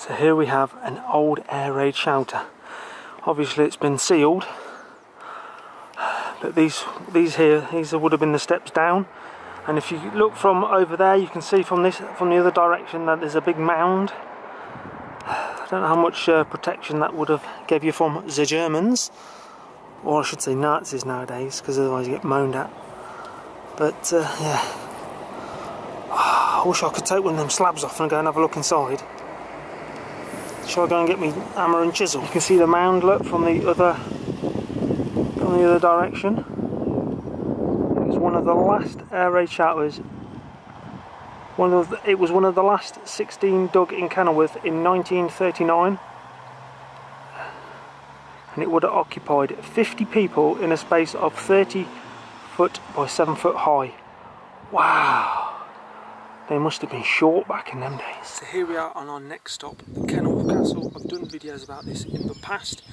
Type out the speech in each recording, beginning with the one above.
So here we have an old air raid shelter. Obviously it's been sealed, but these would have been the steps down. And if you look from over there, you can see from the other direction that there's a big mound. I don't know how much protection that would have gave you from the Germans, or I should say Nazis nowadays, because otherwise you get moaned at. But yeah, I wish I could take one of them slabs off and go and have a look inside. Shall I go and get me hammer and chisel? You can see the mound, look, from the other direction. It was one of the last air raid shelters. It was one of the last 16 dug in Kenilworth in 1939, and it would have occupied 50 people in a space of 30 foot by 7 foot high. Wow! They must have been short back in them days. So here we are on our next stop, the Kenilworth Castle. I've done videos about this in the past.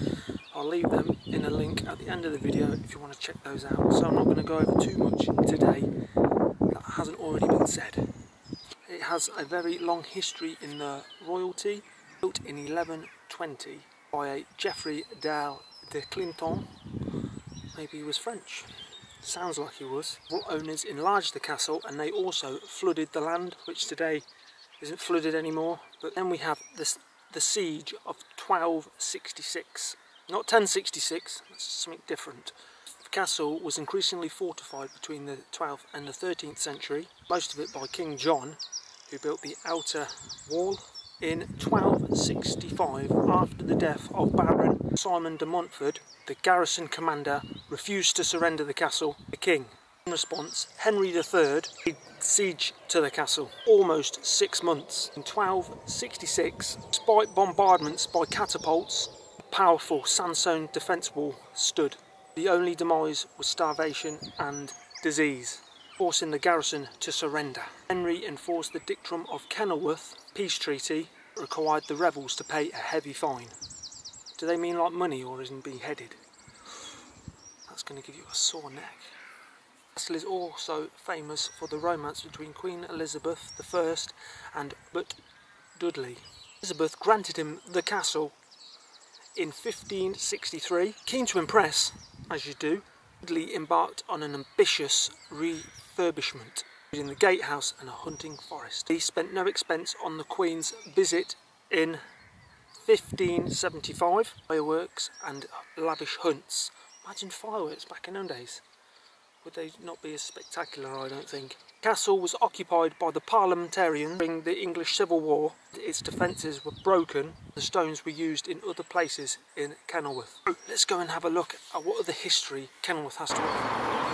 I'll leave them in a link at the end of the video if you want to check those out. So I'm not going to go over too much today that hasn't already been said. It has a very long history in the royalty, built in 1120 by a Geoffrey de Clinton. Maybe he was French. Sounds like he was. Owners enlarged the castle and they also flooded the land, which today isn't flooded anymore. But then we have the siege of 1266. Not 1066, that's something different. The castle was increasingly fortified between the 12th and the 13th century, most of it by King John, who built the outer wall. In 1265, after the death of Baron Simon de Montfort, the garrison commander refused to surrender the castle to the king. In response, Henry III laid siege to the castle, almost 6 months. In 1266, despite bombardments by catapults, a powerful sandstone defence wall stood. The only demise was starvation and disease, forcing the garrison to surrender. Henry enforced the dictum of Kenilworth peace treaty, required the rebels to pay a heavy fine. Do they mean like money, or is he being beheaded? That's going to give you a sore neck. The castle is also famous for the romance between Queen Elizabeth I and But Dudley. Elizabeth granted him the castle in 1563. Keen to impress, as you do, Dudley embarked on an ambitious refurbishment, including the gatehouse and a hunting forest. He spent no expense on the Queen's visit in 1575. Fireworks and lavish hunts. Imagine fireworks back in those days. Would they not be as spectacular? I don't think. The castle was occupied by the parliamentarians during the English Civil War. Its defences were broken. The stones were used in other places in Kenilworth. Let's go and have a look at what other history Kenilworth has to offer.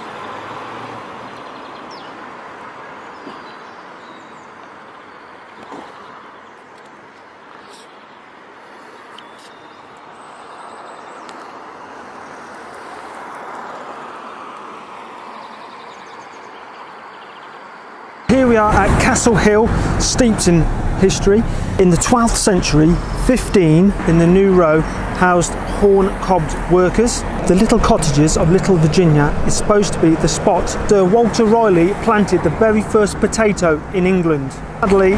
Here we are at Castle Hill, steeped in history. In the 12th century, 15 in the New Row housed horn-cobbed workers. The little cottages of Little Virginia is supposed to be the spot Sir Walter Raleigh planted the very first potato in England. Sadly,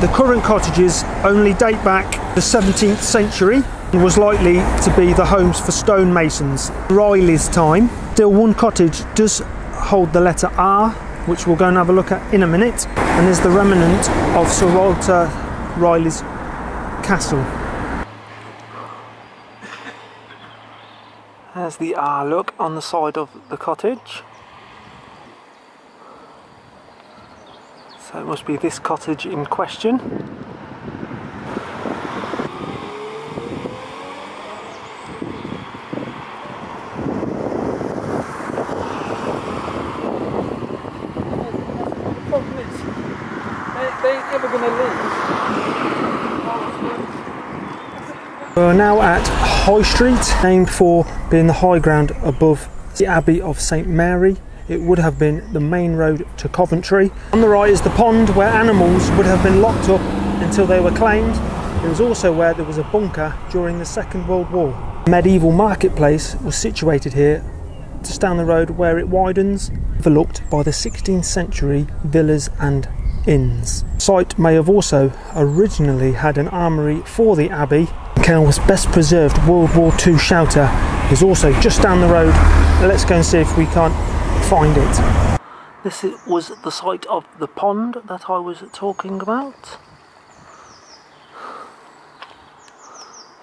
the current cottages only date back the 17th century and was likely to be the homes for stonemasons. Riley's time. Still, one cottage does hold the letter R, which we'll go and have a look at in a minute, and there's the remnant of Sir Walter Raleigh's castle. There's the R look on the side of the cottage. So it must be this cottage in question. We're now at High Street, named for being the high ground above the Abbey of St Mary. It would have been the main road to Coventry. On the right is the pond where animals would have been locked up until they were claimed. It was also where there was a bunker during the Second World War. The medieval marketplace was situated here, just down the road where it widens, overlooked by the 16th century villas and inns. The site may have also originally had an armoury for the abbey. Kenilworth's best preserved World War II shelter is also just down the road. Let's go and see if we can't find it. This was the site of the pond that I was talking about.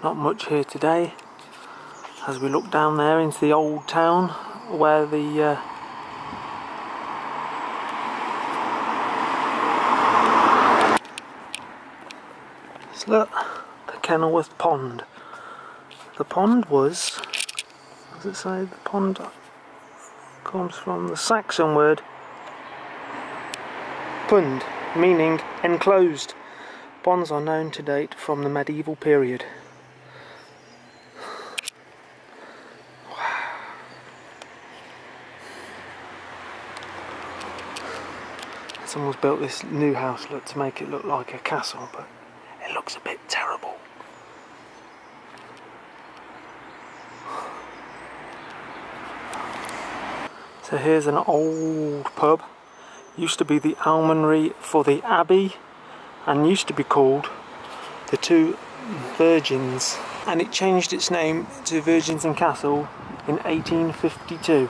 Not much here today as we look down there into the old town where the look, the Kenilworth pond. The pond was, what does it say? The pond comes from the Saxon word pund, meaning enclosed. Ponds are known to date from the medieval period. Someone's built this new house to make it look like a castle, but it looks a bit terrible. So here's an old pub. Used to be the almonry for the abbey and used to be called the Two Virgins, and it changed its name to Virgins and Castle in 1852.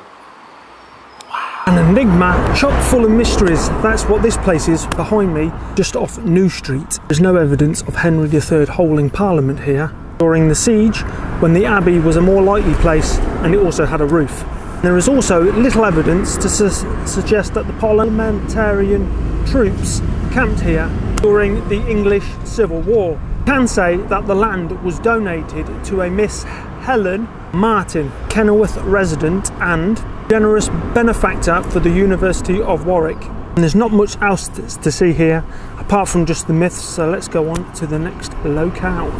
An enigma chock full of mysteries. That's what this place is behind me, just off New Street. There's no evidence of Henry III holding Parliament here during the siege, when the abbey was a more likely place and it also had a roof. There is also little evidence to suggest that the parliamentarian troops camped here during the English Civil War. We can say that the land was donated to a Miss Helen Martin, Kenilworth resident and generous benefactor for the University of Warwick. And there's not much else to see here apart from just the myths, so let's go on to the next locale.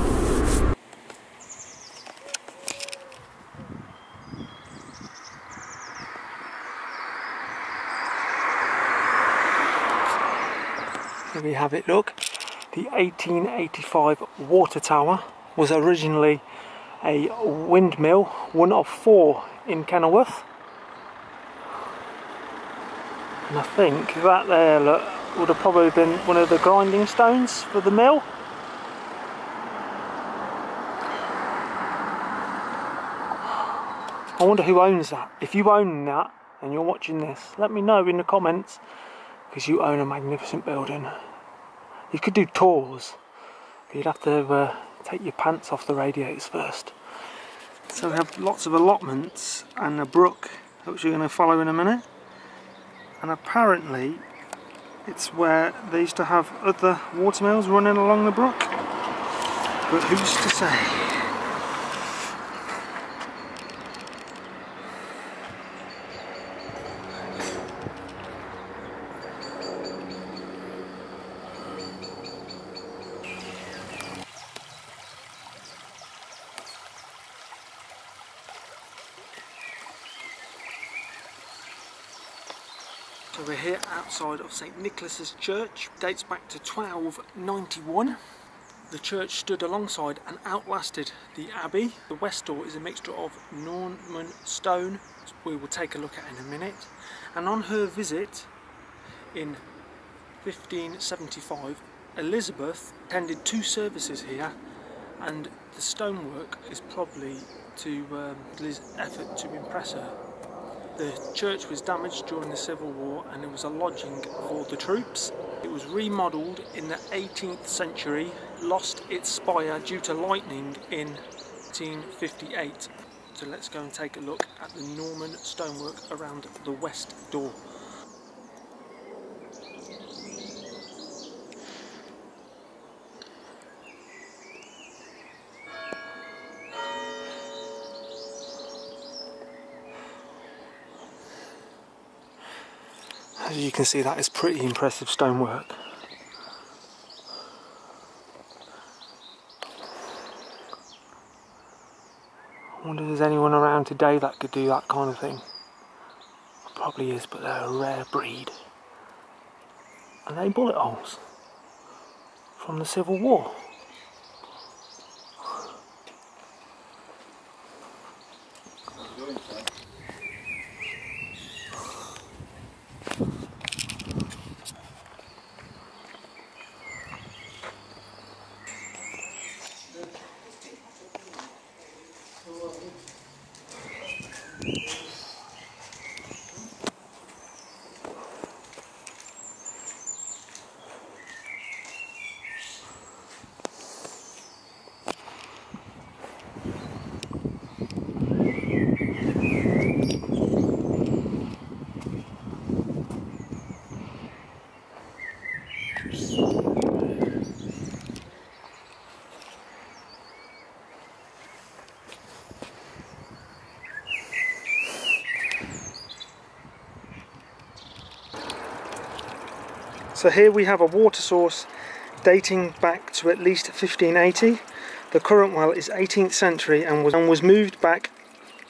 Here we have it, look. The 1885 water tower was originally a windmill, one of 4 in Kenilworth. And I think that there, look, would have probably been one of the grinding stones for the mill. I wonder who owns that. If you own that and you're watching this, let me know in the comments, because you own a magnificent building. You could do tours, but you'd have to take your pants off the radiators first. So we have lots of allotments and a brook, which you're going to follow in a minute. And apparently it's where they used to have other watermills running along the brook, but who's to say? So we're here outside of St Nicholas's Church. Dates back to 1291. The church stood alongside and outlasted the abbey. The west door is a mixture of Norman stone, which we will take a look at in a minute. And on her visit in 1575, Elizabeth attended 2 services here, and the stonework is probably to Liz's effort to impress her. The church was damaged during the Civil War and it was a lodging for the troops. It was remodelled in the 18th century, lost its spire due to lightning in 1858. So let's go and take a look at the Norman stonework around the west door. As you can see, that is pretty impressive stonework. I wonder if there's anyone around today that could do that kind of thing. Probably is, but they're a rare breed. Are they bullet holes from the Civil War? So here we have a water source dating back to at least 1580. The current well is 18th century and was moved back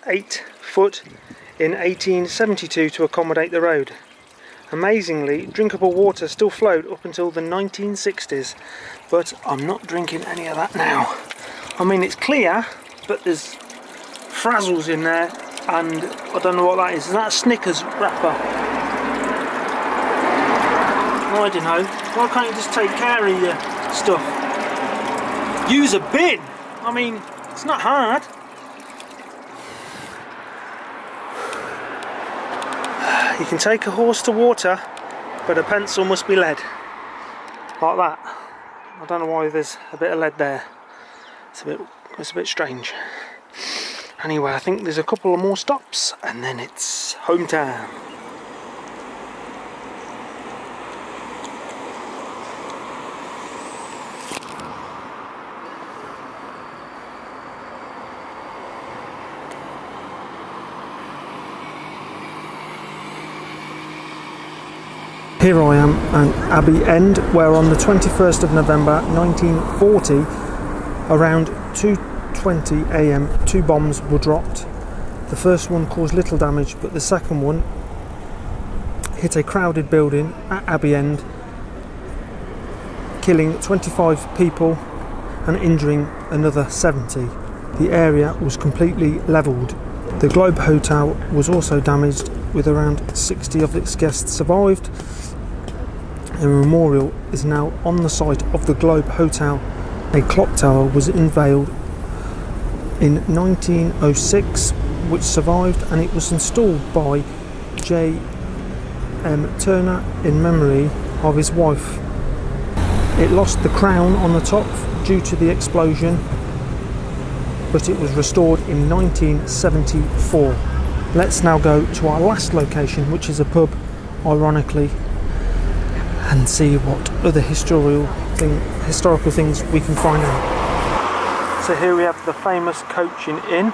8 foot in 1872 to accommodate the road. Amazingly, drinkable water still flowed up until the 1960s, but I'm not drinking any of that now. I mean, it's clear, but there's frazzles in there, and I don't know what that is. Is that a Snickers wrapper? I don't know. Why can't you just take care of your stuff? Use a bin! I mean, it's not hard. You can take a horse to water, but a pencil must be lead. Like that. I don't know why there's a bit of lead there. It's a bit strange. Anyway, I think there's a couple of more stops and then it's hometown. Here I am at Abbey End, where on the 21st of November 1940, around 2:20 AM, 2 bombs were dropped. The first one caused little damage, but the second one hit a crowded building at Abbey End, killing 25 people and injuring another 70. The area was completely levelled. The Globe Hotel was also damaged, with around 60 of its guests survived. A memorial is now on the site of the Globe Hotel. A clock tower was unveiled in 1906 which survived, and it was installed by J.M. Turner in memory of his wife. It lost the crown on the top due to the explosion, but it was restored in 1974. Let's now go to our last location, which is a pub, ironically, and see what other historical things we can find out. So here we have the famous Coaching Inn.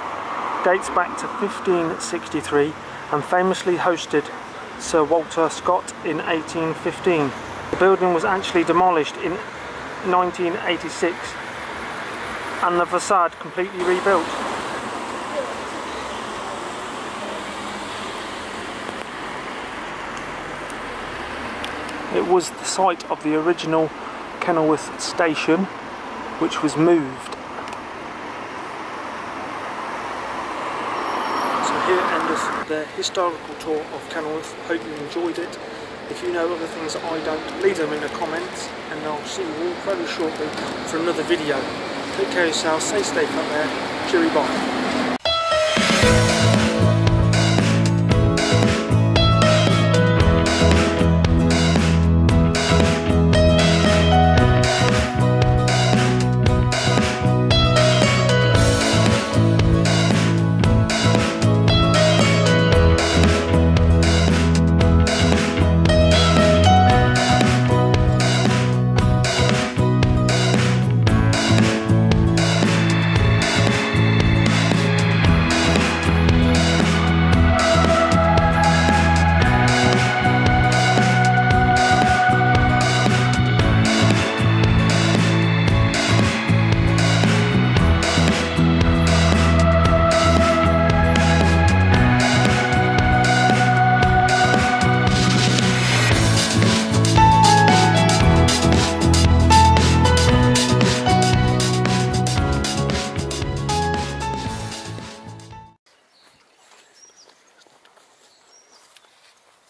Dates back to 1563 and famously hosted Sir Walter Scott in 1815. The building was actually demolished in 1986 and the facade completely rebuilt. It was the site of the original Kenilworth station, which was moved. So here ends the historical tour of Kenilworth. Hope you enjoyed it. If you know other things that I don't, leave them in the comments, and I'll see you all very shortly for another video. Take care of yourselves, stay safe out there. Cheery bye.